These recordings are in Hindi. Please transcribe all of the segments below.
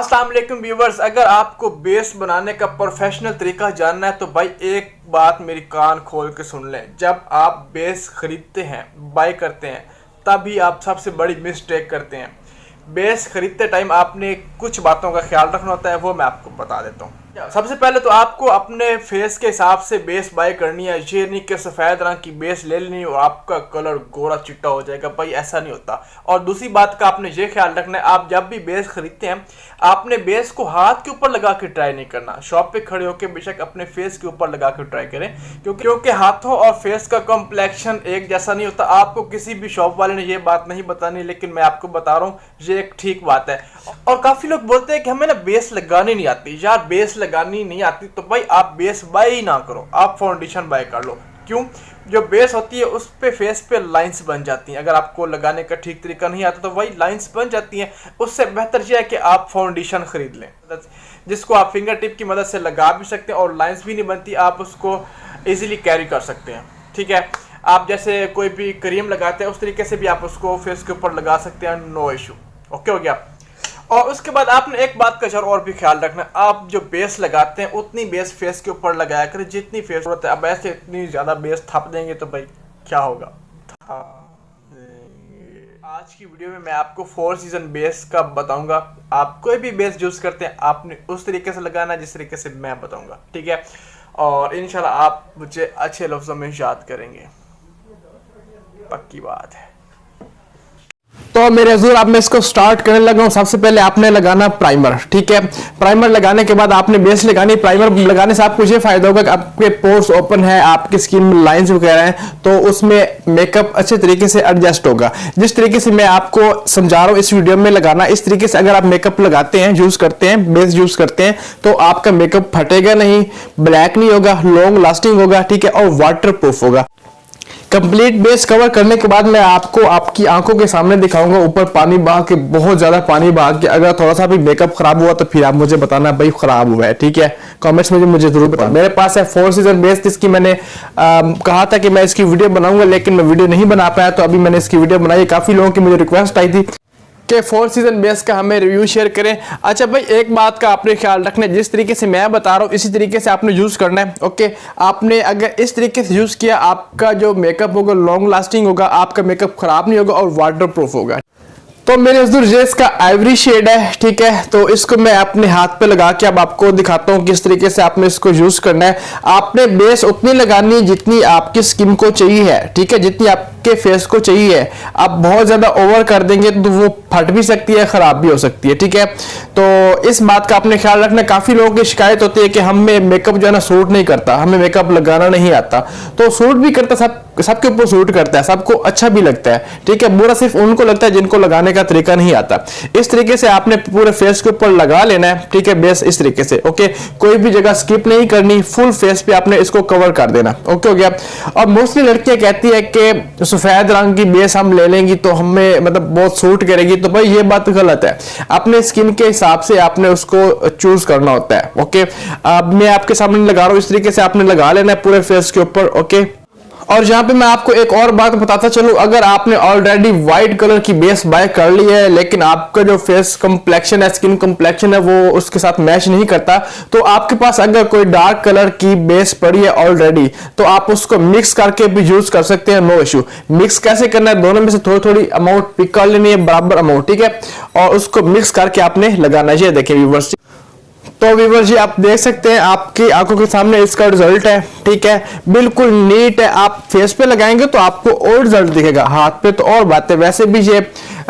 अस्सलाम वालेकुम व्यूवर्स, अगर आपको बेस बनाने का प्रोफेशनल तरीका जानना है तो भाई एक बात मेरी कान खोल के सुन लें। जब आप बेस खरीदते हैं, बाय करते हैं, तभी आप सबसे बड़ी मिस्टेक करते हैं। बेस खरीदते टाइम आपने कुछ बातों का ख्याल रखना होता है, वो मैं आपको बता देता हूँ। सबसे पहले तो आपको अपने फेस के हिसाब से बेस बाय करनी है। ये नहीं कि सफ़ेद रंग की बेस ले लेनी और आपका कलर गोरा चिट्टा हो जाएगा, भाई ऐसा नहीं होता। और दूसरी बात का आपने ये ख्याल रखना है, आप जब भी बेस खरीदते हैं आपने बेस को हाथ के ऊपर लगा के ट्राई नहीं करना। शॉप पे खड़े होकर बेशक अपने फेस के ऊपर लगा के ट्राई करें, क्योंकि हाथों और फेस का कॉम्प्लेक्शन एक जैसा नहीं होता। आपको किसी भी शॉप वाले ने ये बात नहीं बतानी, लेकिन मैं आपको बता रहा हूँ, ये एक ठीक बात है। और काफ़ी लोग बोलते हैं कि हमें ना बेस लगानी नहीं आती। यार बेस लगानी नहीं आती तो भाई आप बेस बाय ही ना करो, आप फाउंडेशन बाय कर लो। क्यों? जो बेस होती है उस पे फेस पे लाइंस बन जाती हैं। अगर आपको लगाने का ठीक तरीका नहीं आता तो वही लाइंस बन जाती हैं। उससे बेहतर यह है कि आप फाउंडेशन खरीद लें, जिसको आप फिंगर टिप की मदद से लगा भी सकते हैं और लाइंस भी नहीं बनती, आप उसको इजीली कैरी कर सकते हैं। ठीक है, आप जैसे कोई भी क्रीम लगाते हैं उस तरीके से भी आप उसको फेस के ऊपर लगा सकते हैं, नो इशू। ओके हो गया। और उसके बाद आपने एक बात का और भी ख्याल रखना है, आप जो बेस लगाते हैं उतनी बेस फेस के ऊपर लगाया करें जितनी फेस जरूरत है। अब ऐसे इतनी ज़्यादा बेस थप देंगे तो भाई क्या होगा। आज की वीडियो में मैं आपको 4 सीजन बेस का बताऊंगा। आप कोई भी बेस यूज़ करते हैं आपने उस तरीके से लगाना जिस तरीके से मैं बताऊंगा, ठीक है। और इंशाल्लाह आप मुझे अच्छे लफ्ज़ों में याद करेंगे, पक्की बात है। तो मेरे हजूर अब मैं इसको स्टार्ट करने लगा हूँ। सबसे पहले आपने लगाना प्राइमर, ठीक है। प्राइमर लगाने के बाद आपने बेस लगानी। प्राइमर लगाने से आपको ये फायदा होगा कि आपके पोर्स ओपन है, आपकी स्किन में लाइंस वगैरह हैं, तो उसमें मेकअप अच्छे तरीके से एडजस्ट होगा। जिस तरीके से मैं आपको समझा रहा हूँ इस वीडियो में लगाना, इस तरीके से अगर आप मेकअप लगाते हैं, यूज करते हैं, बेस यूज करते हैं, तो आपका मेकअप फटेगा नहीं, ब्लैक नहीं होगा, लॉन्ग लास्टिंग होगा, ठीक है, और वाटर प्रूफ होगा। कंप्लीट बेस कवर करने के बाद मैं आपको आपकी आंखों के सामने दिखाऊंगा ऊपर पानी बहा के, बहुत ज्यादा पानी बहा के। अगर थोड़ा सा भी मेकअप खराब हुआ तो फिर आप मुझे बताना भाई खराब हुआ है, ठीक है। कमेंट्स में मुझे जरूर बताना। मेरे पास है 4 सीजन बेस, जिसकी मैंने कहा था कि मैं इसकी वीडियो बनाऊंगा, लेकिन मैं वीडियो नहीं बना पाया, तो अभी मैंने इसकी वीडियो बनाई। काफी लोगों की मुझे रिक्वेस्ट आई थी कि 4 सीजन बेस का हमें रिव्यू शेयर करें। अच्छा भाई, एक बात का आपने ख्याल रखना है, जिस तरीके से मैं बता रहा हूँ इसी तरीके से आपने यूज करना है। ओके, आपने अगर इस तरीके से यूज किया, आपका जो मेकअप होगा लॉन्ग लास्टिंग होगा, आपका मेकअप खराब नहीं होगा और वाटर प्रूफ होगा। तो मेरे हजूर ये इसका आइवरी शेड है, ठीक है। तो इसको मैं अपने हाथ पे लगा के अब आपको दिखाता हूँ किस तरीके से आपने इसको यूज करना है। आपने बेस उतनी लगानी है जितनी आपकी स्किन को चाहिए है, ठीक है, जितनी आपके फेस को चाहिए है। आप बहुत ज्यादा ओवर कर देंगे तो वो फट भी सकती है, खराब भी हो सकती है, ठीक है। तो इस बात का आपने ख्याल रखना। काफी लोगों की शिकायत होती है कि हमें मेकअप जो है ना सूट नहीं करता, हमें मेकअप लगाना नहीं आता। तो सूट भी करता, सबके ऊपर सूट करता है, सबको अच्छा भी लगता है, ठीक है। बुरा सिर्फ उनको लगता है जिनको लगाने का तरीका नहीं आता। इस तरीके से आपने पूरे फेस के ऊपर लगा लेना है, ठीक है, बेस इस तरीके से। ओके, कोई भी जगह स्किप नहीं करनी, फुल फेस पे आपने इसको कवर कर देना। ओके हो गया। और मोस्टली लड़कियां कहती है कि सफेद रंग की बेस हम ले लेंगी तो हमें मतलब बहुत सूट करेगी, तो भाई ये बात गलत है। अपने स्किन के हिसाब से आपने उसको चूज करना होता है। ओके, अब मैं आपके सामने लगा रहा हूँ, इस तरीके से आपने लगा लेना है पूरे फेस के ऊपर। ओके, और यहाँ पे मैं आपको एक और बात बताता चलूं, अगर आपने ऑलरेडी व्हाइट कलर की बेस बाय कर ली है, लेकिन आपका जो फेस कंप्लेक्शन है, स्किन कंप्लेक्शन है, वो उसके साथ मैच नहीं करता, तो आपके पास अगर कोई डार्क कलर की बेस पड़ी है ऑलरेडी, तो आप उसको मिक्स करके भी यूज कर सकते हैं, नो इशू। मिक्स कैसे करना है, दोनों में से थोड़ी थोड़ी अमाउंट पिक कर लेनी है, बराबर अमाउंट, ठीक है, और उसको मिक्स करके आपने लगाना है। ये देखिए व्यूअर्स, तो व्यूअर्स जी आप देख सकते हैं आपकी आंखों के सामने इसका रिजल्ट है, ठीक है, बिल्कुल नीट है। आप फेस पे लगाएंगे तो आपको और रिजल्ट दिखेगा, हाथ पे तो और बात है। वैसे भी ये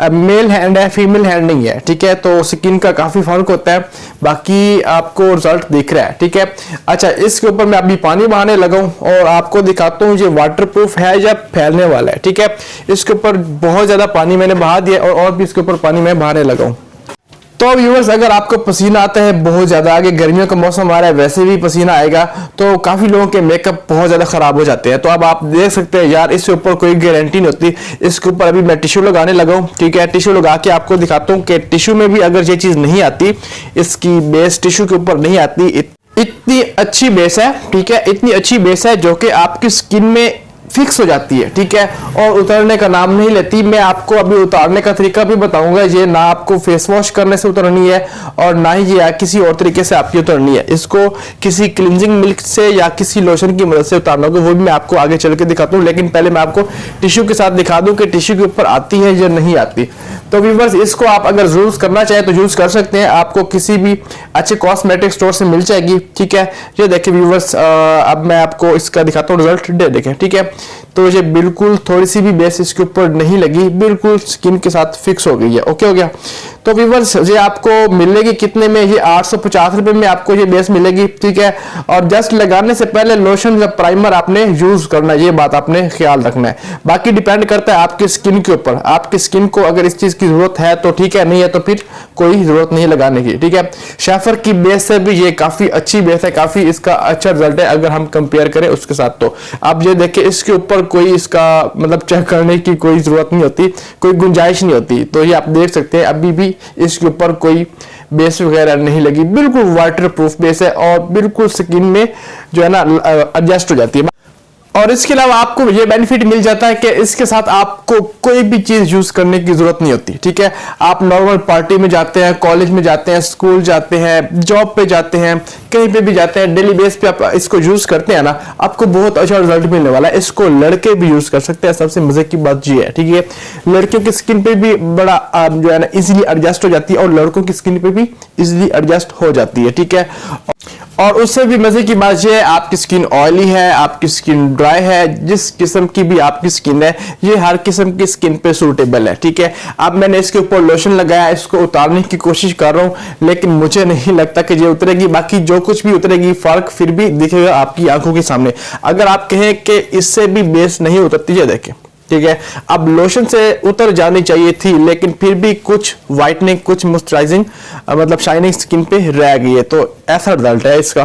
मेल हैंड है, फीमेल हैंड नहीं है, ठीक है, तो स्किन का काफी फर्क होता है, बाकी आपको रिजल्ट दिख रहा है, ठीक है। अच्छा, इसके ऊपर मैं अभी पानी बहाने लगा हूं और आपको दिखाता हूँ ये वाटर प्रूफ है या फैलने वाला है, ठीक है। इसके ऊपर बहुत ज्यादा पानी मैंने बहा दिया और भी इसके ऊपर पानी मैं बहाने लगा हूं। तो व्यूअर्स, अगर आपको पसीना आता है बहुत ज्यादा, आगे गर्मियों का मौसम आ रहा है, वैसे भी पसीना आएगा, तो काफी लोगों के मेकअप बहुत ज्यादा खराब हो जाते हैं। तो अब आप देख सकते हैं यार, इसके ऊपर कोई गारंटी नहीं होती। इसके ऊपर अभी मैं टिश्यू लगाने लगा हूं, ठीक है। टिश्यू लगा के आपको दिखाता हूं कि टिश्यू में भी अगर ये चीज नहीं आती, इसकी बेस टिश्यू के ऊपर नहीं आती। इतनी अच्छी बेस है, ठीक है, इतनी अच्छी बेस है जो कि आपकी स्किन में फिक्स हो जाती है, ठीक है, और उतरने का नाम नहीं लेती। मैं आपको अभी उतारने का तरीका भी बताऊंगा। ये ना आपको फेस वॉश करने से उतरनी है और ना ही ये किसी और तरीके से आपकी उतरनी है। इसको किसी क्लिनजिंग मिल्क से या किसी लोशन की मदद से उतारना होगा, वो भी मैं आपको आगे चल के दिखाता हूँ। लेकिन पहले मैं आपको टिश्यू के साथ दिखा दूं कि टिश्यू के ऊपर आती है या नहीं आती। तो व्यूअर्स, इसको आप अगर यूज करना चाहे तो यूज कर सकते हैं, आपको किसी भी अच्छे कॉस्मेटिक स्टोर से मिल जाएगी, ठीक है। ये देखिए व्यूअर्स, अब मैं आपको इसका दिखाता हूँ रिजल्ट, देखें, ठीक है। तो ये बिल्कुल थोड़ी सी भी बेस इसके ऊपर नहीं लगी, बिल्कुल स्किन के साथ फिक्स हो गई है। ओके हो गया। तो व्यूअर्स, ये आपको मिलेगी कितने में? ये 850 रुपए में आपको ये बेस मिलेगी, ठीक है। और जस्ट लगाने से पहले लोशन या प्राइमर आपने यूज करना है, ये बात आपने ख्याल रखना है। बाकी डिपेंड करता है आपकी स्किन के ऊपर। आपकी स्किन को अगर इस चीज की जरूरत है तो ठीक है, नहीं है तो फिर कोई जरूरत नहीं लगाने की, ठीक है। शेफर की बेस से भी ये काफी अच्छी बेस है, काफी इसका अच्छा रिजल्ट है अगर हम कंपेयर करें उसके साथ। तो आप ये देखिए, इसके ऊपर कोई इसका मतलब चेक करने की कोई जरूरत नहीं होती, कोई गुंजाइश नहीं होती। तो ये आप देख सकते हैं अभी भी इसके ऊपर कोई बेस वगैरह नहीं लगी, बिल्कुल वाटर प्रूफ बेस है और बिल्कुल स्किन में जो है ना एडजस्ट हो जाती है। और इसके अलावा आपको ये बेनिफिट मिल जाता है कि इसके साथ आपको कोई भी चीज यूज करने की जरूरत नहीं होती, ठीक है। आप नॉर्मल पार्टी में जाते हैं, कॉलेज में जाते हैं, स्कूल जाते हैं, जॉब पे जाते हैं, कहीं पे भी जाते हैं, डेली बेस पे आप इसको यूज करते हैं ना, आपको बहुत अच्छा रिजल्ट मिलने वाला है। इसको लड़के भी यूज कर सकते हैं, सबसे मजे की बात ये है, ठीक है। लड़कियों की स्किन पे भी बड़ा जो है ना इजिली एडजस्ट हो जाती है और लड़कों की स्किन पे भी इजिली एडजस्ट हो जाती है, ठीक है। और उससे भी मजे की बात यह है, आपकी स्किन ऑयली है, आपकी स्किन ड्राई है, जिस किस्म की भी आपकी स्किन है, ये हर किस्म की स्किन पे सूटेबल है, ठीक है। अब मैंने इसके ऊपर लोशन लगाया, इसको उतारने की कोशिश कर रहा हूं, लेकिन मुझे नहीं लगता कि ये उतरेगी। बाकी जो कुछ भी उतरेगी फर्क फिर भी दिखेगा आपकी आंखों के सामने। अगर आप कहें कि इससे भी बेस नहीं उतरती है, देखें, ठीक है। अब लोशन से उतर जानी चाहिए थी, लेकिन फिर भी कुछ वाइटनिंग, कुछ मॉइस्चराइजिंग मतलब शाइनिंग स्किन पे रह गई है। तो ऐसा रिजल्ट है इसका।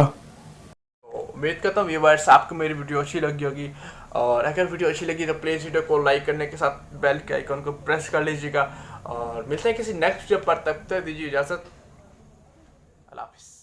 उम्मीद करता हूँ व्यूअर्स आपको मेरी वीडियो अच्छी लगी होगी, और अगर वीडियो अच्छी लगी तो प्लीज़ वीडियो को लाइक करने के साथ बेल के आइकन को प्रेस कर लीजिएगा। और मिलते हैं किसी नेक्स्ट वीडियो पर, तब तक दीजिए इजाज़त। अल्लाह हाफिज़।